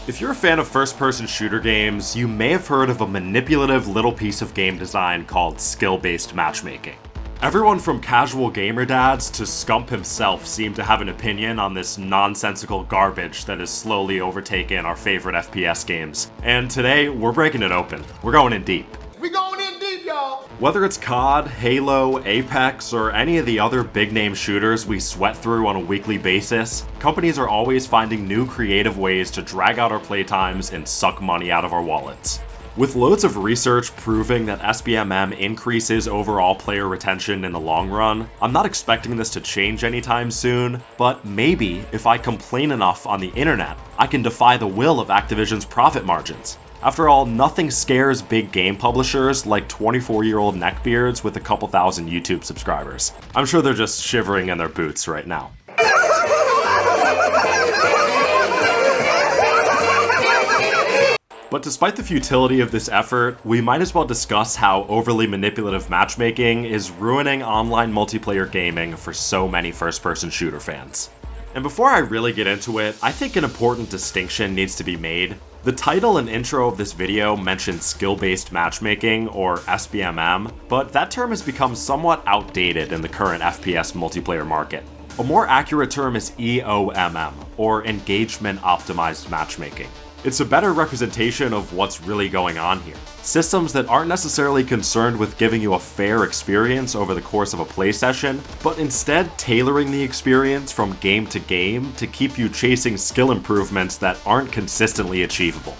If you're a fan of first-person shooter games, you may have heard of a manipulative little piece of game design called skill-based matchmaking. Everyone from casual gamer dads to Scump himself seem to have an opinion on this nonsensical garbage that has slowly overtaken our favorite FPS games. And today, we're breaking it open. We're going in deep. We going in deep, y'all! Whether it's COD, Halo, Apex, or any of the other big-name shooters we sweat through on a weekly basis, companies are always finding new creative ways to drag out our playtimes and suck money out of our wallets. With loads of research proving that SBMM increases overall player retention in the long run, I'm not expecting this to change anytime soon, but maybe if I complain enough on the internet, I can defy the will of Activision's profit margins. After all, nothing scares big game publishers like 24-year-old neckbeards with a couple thousand YouTube subscribers. I'm sure they're just shivering in their boots right now. But despite the futility of this effort, we might as well discuss how overly manipulative matchmaking is ruining online multiplayer gaming for so many first-person shooter fans. And before I really get into it, I think an important distinction needs to be made. The title and intro of this video mention skill-based matchmaking, or SBMM, but that term has become somewhat outdated in the current FPS multiplayer market. A more accurate term is EOMM, or engagement optimized matchmaking. It's a better representation of what's really going on here. Systems that aren't necessarily concerned with giving you a fair experience over the course of a play session, but instead tailoring the experience from game to game to keep you chasing skill improvements that aren't consistently achievable.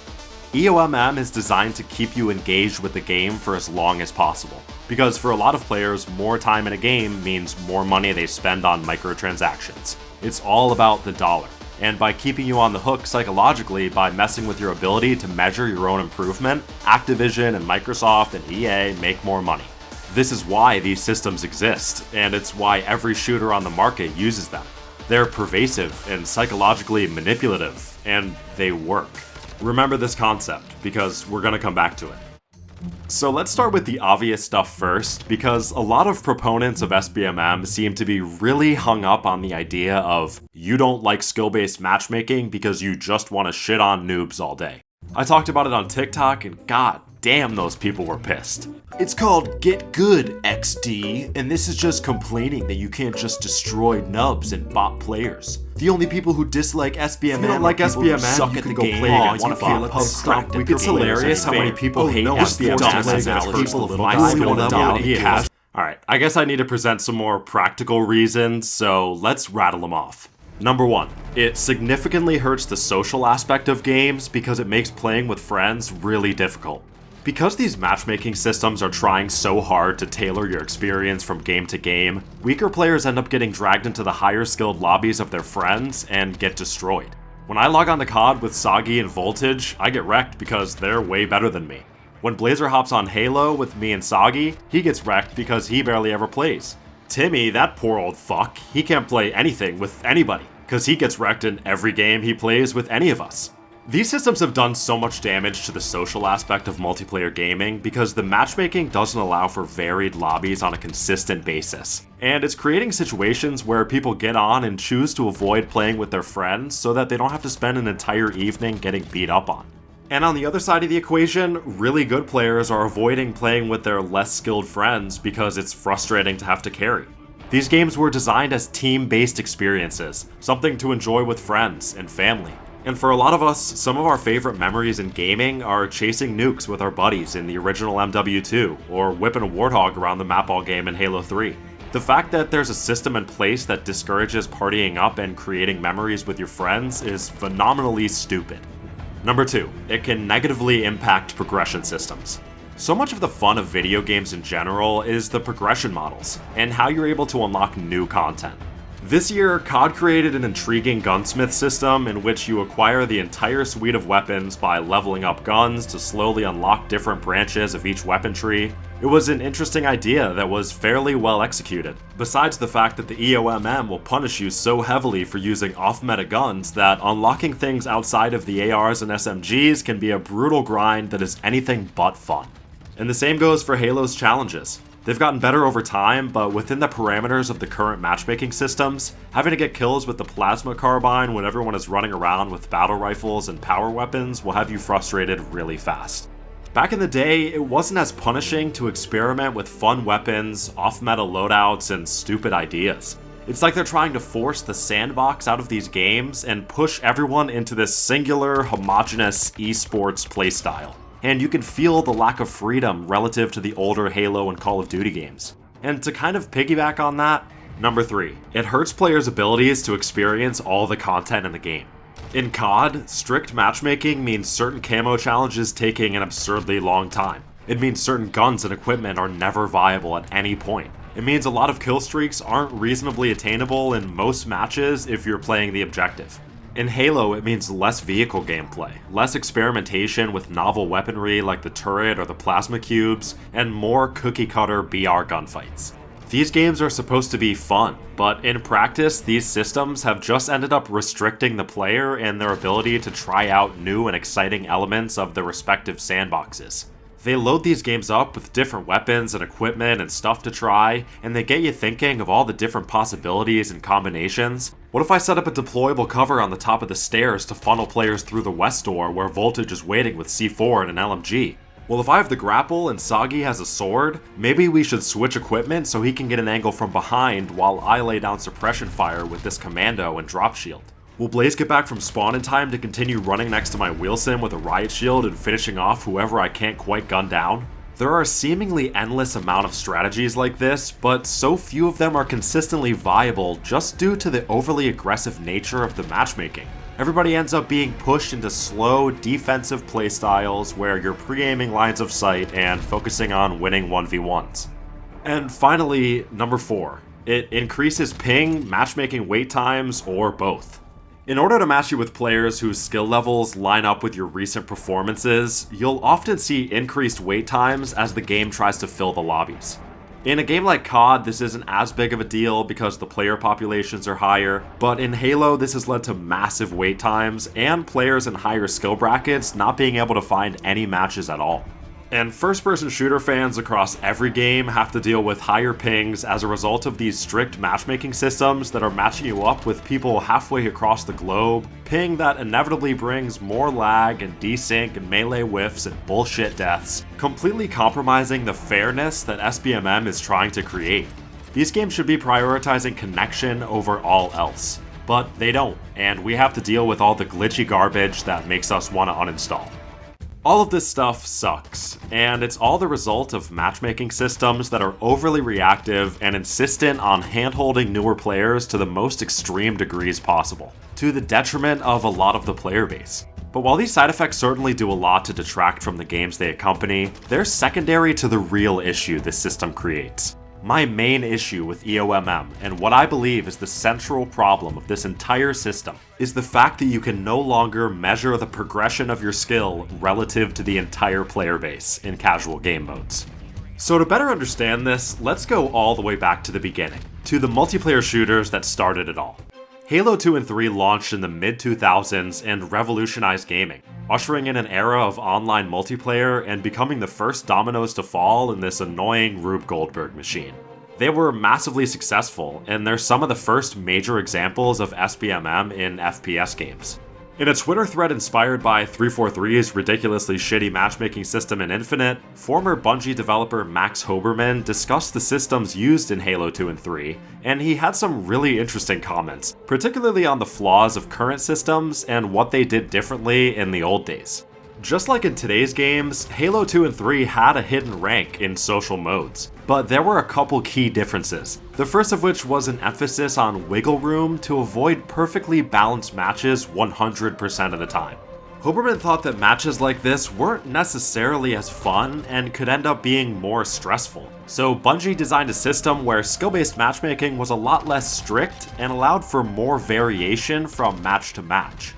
EOMM is designed to keep you engaged with the game for as long as possible, because for a lot of players, more time in a game means more money they spend on microtransactions. It's all about the dollar. And by keeping you on the hook psychologically by messing with your ability to measure your own improvement, Activision and Microsoft and EA make more money. This is why these systems exist, and it's why every shooter on the market uses them. They're pervasive and psychologically manipulative, and they work. Remember this concept, because we're gonna come back to it. So let's start with the obvious stuff first, because a lot of proponents of SBMM seem to be really hung up on the idea of you don't like skill-based matchmaking because you just want to shit on noobs all day. I talked about it on TikTok and god damn those people were pissed. It's called Get Good, XD, and this is just complaining that you can't just destroy nubs and bot players. The only people who dislike SBMM don't like SBMM, suck you at can the go game play and against want to feel pub like It's hilarious how many people hate SBMM. Alright, I guess I need to present some more practical reasons, so let's rattle them off. Number 1, it significantly hurts the social aspect of games because it makes playing with friends really difficult. Because these matchmaking systems are trying so hard to tailor your experience from game to game, weaker players end up getting dragged into the higher skilled lobbies of their friends and get destroyed. When I log on to COD with Soggy and Voltage, I get wrecked because they're way better than me. When Blazer hops on Halo with me and Soggy, he gets wrecked because he barely ever plays. Timmy, that poor old fuck, he can't play anything with anybody, because he gets wrecked in every game he plays with any of us. These systems have done so much damage to the social aspect of multiplayer gaming because the matchmaking doesn't allow for varied lobbies on a consistent basis. And it's creating situations where people get on and choose to avoid playing with their friends so that they don't have to spend an entire evening getting beat up on. And on the other side of the equation, really good players are avoiding playing with their less skilled friends because it's frustrating to have to carry. These games were designed as team-based experiences, something to enjoy with friends and family. And for a lot of us, some of our favorite memories in gaming are chasing nukes with our buddies in the original MW2, or whipping a warthog around the map ball game in Halo 3. The fact that there's a system in place that discourages partying up and creating memories with your friends is phenomenally stupid. Number 2, it can negatively impact progression systems. So much of the fun of video games in general is the progression models, and how you're able to unlock new content. This year, COD created an intriguing gunsmith system in which you acquire the entire suite of weapons by leveling up guns to slowly unlock different branches of each weapon tree. It was an interesting idea that was fairly well executed, besides the fact that the EOMM will punish you so heavily for using off-meta guns that unlocking things outside of the ARs and SMGs can be a brutal grind that is anything but fun. And the same goes for Halo's challenges. They've gotten better over time, but within the parameters of the current matchmaking systems, having to get kills with the plasma carbine when everyone is running around with battle rifles and power weapons will have you frustrated really fast. Back in the day, it wasn't as punishing to experiment with fun weapons, off-meta loadouts, and stupid ideas. It's like they're trying to force the sandbox out of these games and push everyone into this singular, homogenous esports playstyle. And you can feel the lack of freedom relative to the older Halo and Call of Duty games. And to kind of piggyback on that, number 3, it hurts players' abilities to experience all the content in the game. In COD, strict matchmaking means certain camo challenges taking an absurdly long time. It means certain guns and equipment are never viable at any point. It means a lot of kill streaks aren't reasonably attainable in most matches if you're playing the objective. In Halo, it means less vehicle gameplay, less experimentation with novel weaponry like the turret or the plasma cubes, and more cookie-cutter BR gunfights. These games are supposed to be fun, but in practice, these systems have just ended up restricting the player and their ability to try out new and exciting elements of their respective sandboxes. They load these games up with different weapons and equipment and stuff to try, and they get you thinking of all the different possibilities and combinations. What if I set up a deployable cover on the top of the stairs to funnel players through the west door where Voltage is waiting with C4 and an LMG? Well, if I have the grapple and Sagi has a sword, maybe we should switch equipment so he can get an angle from behind while I lay down suppression fire with this commando and drop shield. Will Blaze get back from spawn in time to continue running next to my wheelsim with a riot shield and finishing off whoever I can't quite gun down? There are a seemingly endless amount of strategies like this, but so few of them are consistently viable just due to the overly aggressive nature of the matchmaking. Everybody ends up being pushed into slow, defensive playstyles where you're pre-aiming lines of sight and focusing on winning 1v1s. And finally, number 4. It increases ping, matchmaking wait times, or both. In order to match you with players whose skill levels line up with your recent performances, you'll often see increased wait times as the game tries to fill the lobbies. In a game like COD, this isn't as big of a deal because the player populations are higher, but in Halo, this has led to massive wait times and players in higher skill brackets not being able to find any matches at all. And first-person shooter fans across every game have to deal with higher pings as a result of these strict matchmaking systems that are matching you up with people halfway across the globe, ping that inevitably brings more lag and desync and melee whiffs and bullshit deaths, completely compromising the fairness that SBMM is trying to create. These games should be prioritizing connection over all else, but they don't, and we have to deal with all the glitchy garbage that makes us want to uninstall. All of this stuff sucks, and it's all the result of matchmaking systems that are overly reactive and insistent on hand-holding newer players to the most extreme degrees possible, to the detriment of a lot of the player base. But while these side effects certainly do a lot to detract from the games they accompany, they're secondary to the real issue this system creates. My main issue with EOMM, and what I believe is the central problem of this entire system, is the fact that you can no longer measure the progression of your skill relative to the entire player base in casual game modes. So to better understand this, let's go all the way back to the beginning, to the multiplayer shooters that started it all. Halo 2 and 3 launched in the mid-2000s and revolutionized gaming, ushering in an era of online multiplayer and becoming the first dominoes to fall in this annoying Rube Goldberg machine. They were massively successful, and they're some of the first major examples of SBMM in FPS games. In a Twitter thread inspired by 343's ridiculously shitty matchmaking system in Infinite, former Bungie developer Max Hoberman discussed the systems used in Halo 2 and 3, and he had some really interesting comments, particularly on the flaws of current systems and what they did differently in the old days. Just like in today's games, Halo 2 and 3 had a hidden rank in social modes, but there were a couple key differences. The first of which was an emphasis on wiggle room to avoid perfectly balanced matches 100% of the time. Hoberman thought that matches like this weren't necessarily as fun and could end up being more stressful. So Bungie designed a system where skill-based matchmaking was a lot less strict and allowed for more variation from match to match.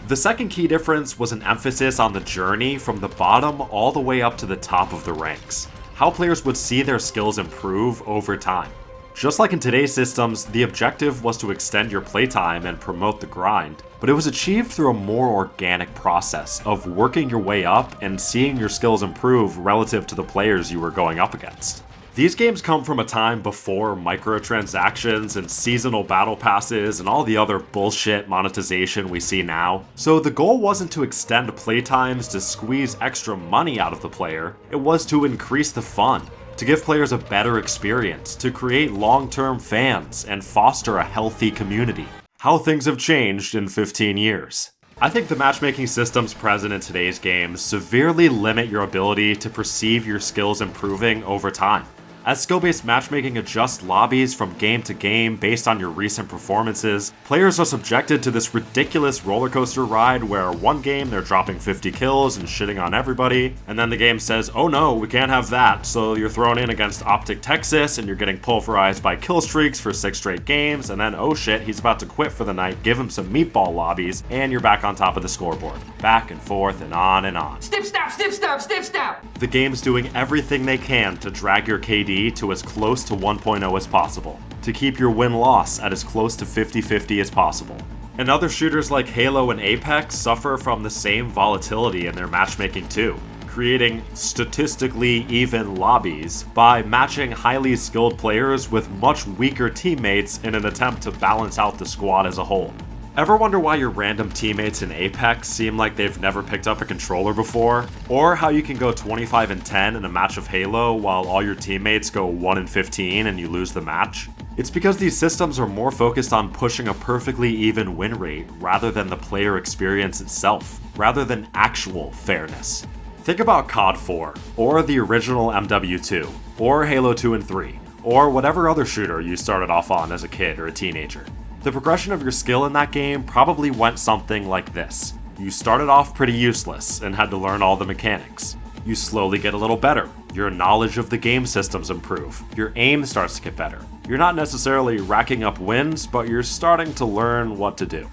The second key difference was an emphasis on the journey from the bottom all the way up to the top of the ranks, how players would see their skills improve over time. Just like in today's systems, the objective was to extend your playtime and promote the grind, but it was achieved through a more organic process of working your way up and seeing your skills improve relative to the players you were going up against. These games come from a time before microtransactions and seasonal battle passes and all the other bullshit monetization we see now, so the goal wasn't to extend playtimes to squeeze extra money out of the player, it was to increase the fun, to give players a better experience, to create long-term fans, and foster a healthy community. How things have changed in 15 years. I think the matchmaking systems present in today's games severely limit your ability to perceive your skills improving over time. As skill-based matchmaking adjusts lobbies from game to game based on your recent performances, players are subjected to this ridiculous roller coaster ride where one game they're dropping 50 kills and shitting on everybody, and then the game says, oh no, we can't have that, so you're thrown in against Optic Texas and you're getting pulverized by kill streaks for 6 straight games, and then oh shit, he's about to quit for the night, give him some meatball lobbies, and you're back on top of the scoreboard. Back and forth and on and on. Snip, snap, snip, snap, snip, snap. The game's doing everything they can to drag your KD to as close to 1.0 as possible, to keep your win-loss at as close to 50-50 as possible. And other shooters like Halo and Apex suffer from the same volatility in their matchmaking too, creating statistically even lobbies by matching highly skilled players with much weaker teammates in an attempt to balance out the squad as a whole. Ever wonder why your random teammates in Apex seem like they've never picked up a controller before? Or how you can go 25 and 10 in a match of Halo while all your teammates go 1 and 15 and you lose the match? It's because these systems are more focused on pushing a perfectly even win rate rather than the player experience itself, rather than actual fairness. Think about COD 4, or the original MW2, or Halo 2 and 3, or whatever other shooter you started off on as a kid or a teenager. The progression of your skill in that game probably went something like this. You started off pretty useless and had to learn all the mechanics. You slowly get a little better. Your knowledge of the game systems improve. Your aim starts to get better. You're not necessarily racking up wins, but you're starting to learn what to do.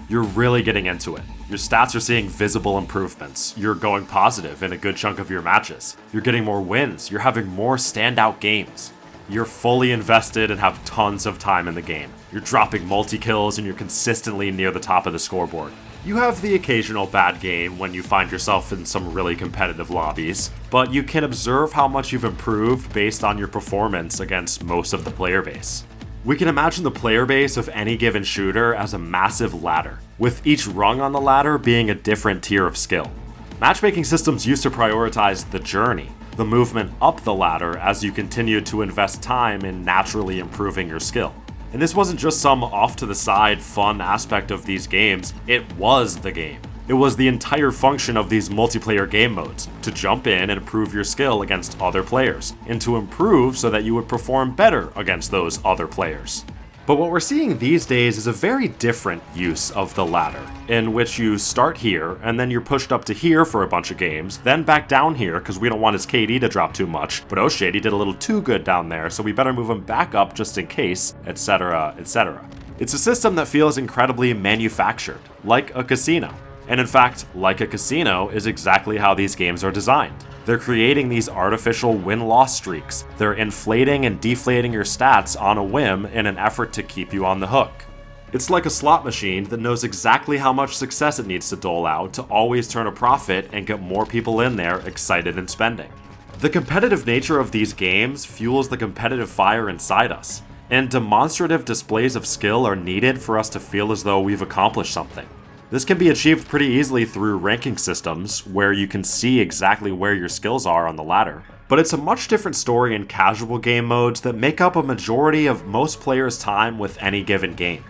You're really getting into it. Your stats are seeing visible improvements. You're going positive in a good chunk of your matches. You're getting more wins. You're having more standout games. You're fully invested and have tons of time in the game. You're dropping multi-kills and you're consistently near the top of the scoreboard. You have the occasional bad game when you find yourself in some really competitive lobbies, but you can observe how much you've improved based on your performance against most of the player base. We can imagine the player base of any given shooter as a massive ladder, with each rung on the ladder being a different tier of skill. Matchmaking systems used to prioritize the journey, the movement up the ladder as you continued to invest time in naturally improving your skill. And this wasn't just some off-to-the-side fun aspect of these games, it was the game. It was the entire function of these multiplayer game modes, to jump in and improve your skill against other players, and to improve so that you would perform better against those other players. But what we're seeing these days is a very different use of the ladder, in which you start here, and then you're pushed up to here for a bunch of games, then back down here because we don't want his KD to drop too much, but oh shit, he did a little too good down there, so we better move him back up just in case, etc., etc. It's a system that feels incredibly manufactured, like a casino. And in fact, like a casino is exactly how these games are designed. They're creating these artificial win-loss streaks. They're inflating and deflating your stats on a whim in an effort to keep you on the hook. It's like a slot machine that knows exactly how much success it needs to dole out to always turn a profit and get more people in there excited and spending. The competitive nature of these games fuels the competitive fire inside us, and demonstrative displays of skill are needed for us to feel as though we've accomplished something. This can be achieved pretty easily through ranking systems, where you can see exactly where your skills are on the ladder. But it's a much different story in casual game modes that make up a majority of most players' time with any given game.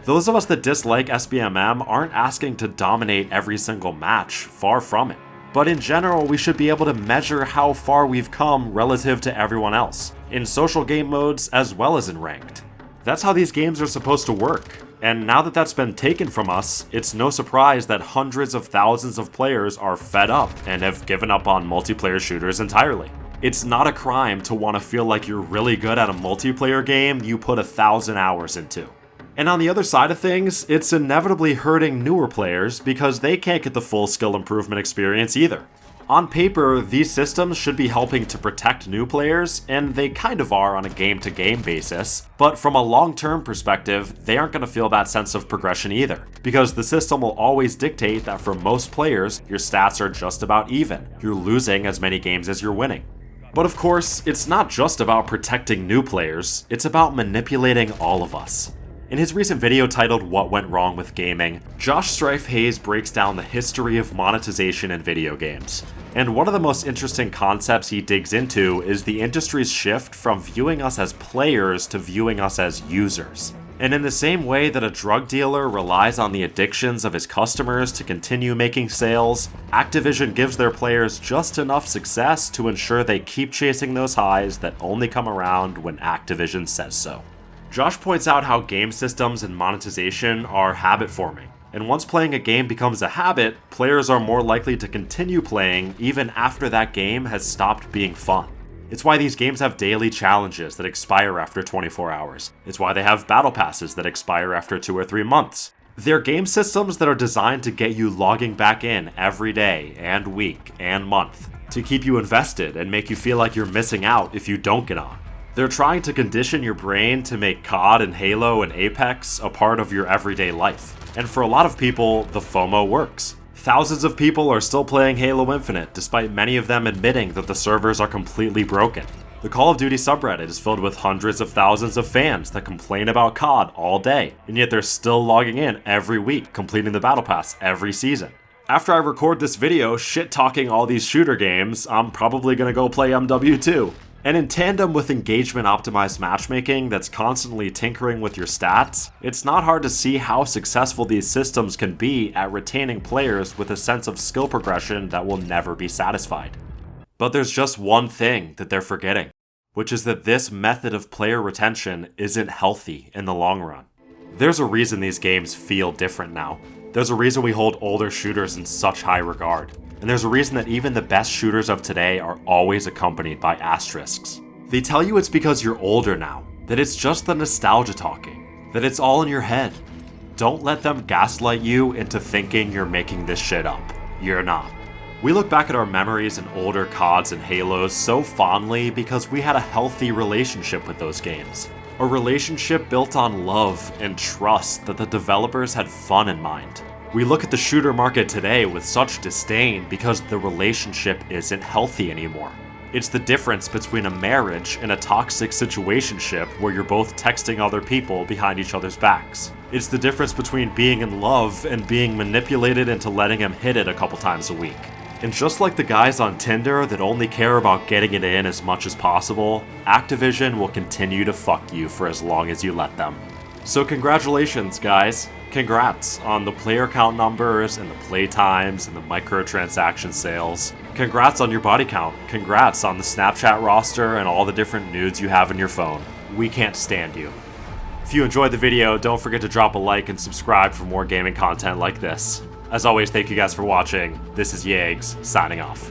Those of us that dislike SBMM aren't asking to dominate every single match, far from it. But in general, we should be able to measure how far we've come relative to everyone else, in social game modes as well as in ranked. That's how these games are supposed to work. And now that that's been taken from us, it's no surprise that hundreds of thousands of players are fed up and have given up on multiplayer shooters entirely. It's not a crime to want to feel like you're really good at a multiplayer game you put 1,000 hours into. And on the other side of things, it's inevitably hurting newer players because they can't get the full skill improvement experience either. On paper, these systems should be helping to protect new players, and they kind of are on a game-to-game basis, but from a long-term perspective, they aren't going to feel that sense of progression either, because the system will always dictate that for most players, your stats are just about even. You're losing as many games as you're winning. But of course, it's not just about protecting new players, it's about manipulating all of us. In his recent video titled What Went Wrong with Gaming, Josh Strife Hayes breaks down the history of monetization in video games. And one of the most interesting concepts he digs into is the industry's shift from viewing us as players to viewing us as users. And in the same way that a drug dealer relies on the addictions of his customers to continue making sales, Activision gives their players just enough success to ensure they keep chasing those highs that only come around when Activision says so. Josh points out how game systems and monetization are habit forming, and once playing a game becomes a habit, players are more likely to continue playing even after that game has stopped being fun. It's why these games have daily challenges that expire after 24 hours. It's why they have battle passes that expire after 2 or 3 months. They're game systems that are designed to get you logging back in every day and week and month, to keep you invested and make you feel like you're missing out if you don't get on. They're trying to condition your brain to make COD and Halo and Apex a part of your everyday life. And for a lot of people, the FOMO works. Thousands of people are still playing Halo Infinite, despite many of them admitting that the servers are completely broken. The Call of Duty subreddit is filled with hundreds of thousands of fans that complain about COD all day, and yet they're still logging in every week, completing the Battle Pass every season. After I record this video shit-talking all these shooter games, I'm probably gonna go play MW2. And in tandem with engagement-optimized matchmaking that's constantly tinkering with your stats, it's not hard to see how successful these systems can be at retaining players with a sense of skill progression that will never be satisfied. But there's just one thing that they're forgetting, which is that this method of player retention isn't healthy in the long run. There's a reason these games feel different now. There's a reason we hold older shooters in such high regard. And there's a reason that even the best shooters of today are always accompanied by asterisks. They tell you it's because you're older now, that it's just the nostalgia talking, that it's all in your head. Don't let them gaslight you into thinking you're making this shit up. You're not. We look back at our memories in older CODs and Halos so fondly because we had a healthy relationship with those games. A relationship built on love and trust that the developers had fun in mind. We look at the shooter market today with such disdain because the relationship isn't healthy anymore. It's the difference between a marriage and a toxic situationship where you're both texting other people behind each other's backs. It's the difference between being in love and being manipulated into letting him hit it a couple times a week. And just like the guys on Tinder that only care about getting it in as much as possible, Activision will continue to fuck you for as long as you let them. So congratulations, guys. Congrats on the player count numbers and the play times and the microtransaction sales. Congrats on your body count. Congrats on the Snapchat roster and all the different nudes you have in your phone. We can't stand you. If you enjoyed the video, don't forget to drop a like and subscribe for more gaming content like this. As always, thank you guys for watching. This is Yags, signing off.